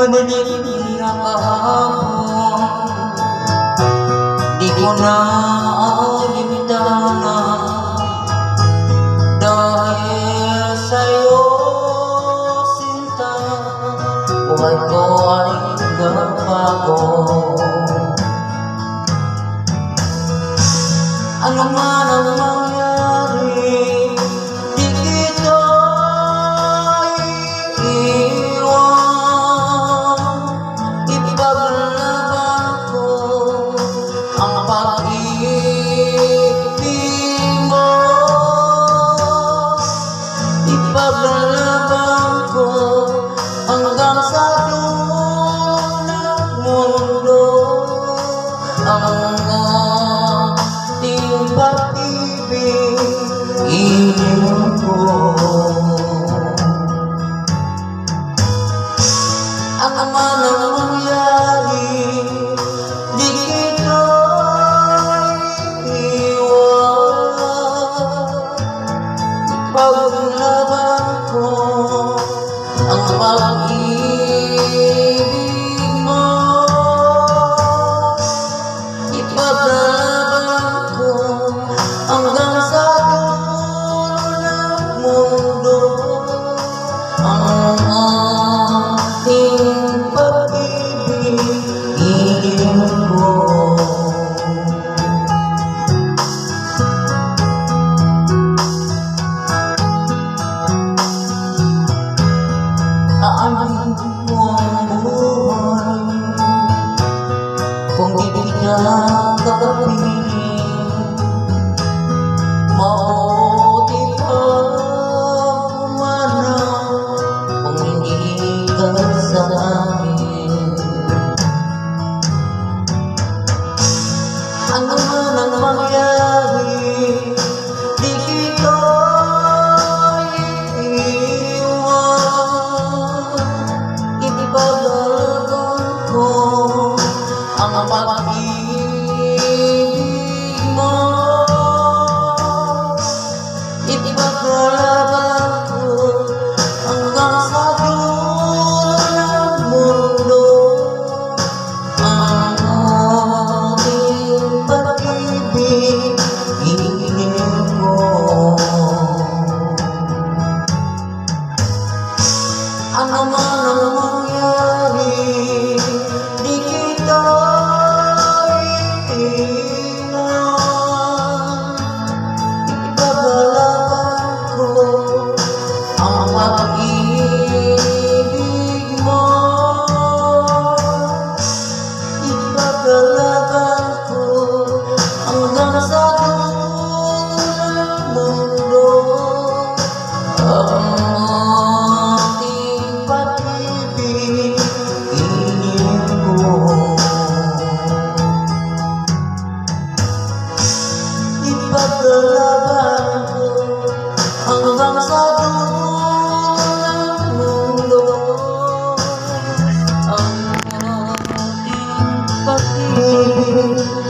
Maninira kahapon, di ko na alimtana dahil sa'yo, sinta, buhay ko ay nagbago. Ano man ang mangyari, di kita iiwan. Ipaglaban ko ang pag-ibig mo. Ipaglaban ko hanggang sa dulo ng mundo ang ating pag-ibig, iniwan ko. Ano man ang mangyari, di kita iiwan. Ipaglaban ko ang pag-ibig mo. Ipaglaban ko hanggang sa dulo ng mundo ang ating pag-ibig, iniwan ko. Aanin mo ang buhay kung di kita kapiling. Mabuti pa umana kung hindi ka sa amin. Ano man ang mangyari, di kita iiwan. Ipaglaban ko ang pag-ibig mo. Ipaglaban ko hanggang sa dulo ng mundo ang ating pag-ibig, iniwan ko. Ano man ang mangyari, di kita iiwan. Ipaglaban ko ang pag-ibig mo. Ipaglaban ko hanggang sa dulo ng mundo ang ating pag-ibig, iniwan ko. Ipaglaban ko hanggang sa dulo ng mundo ang ating pag-ibig.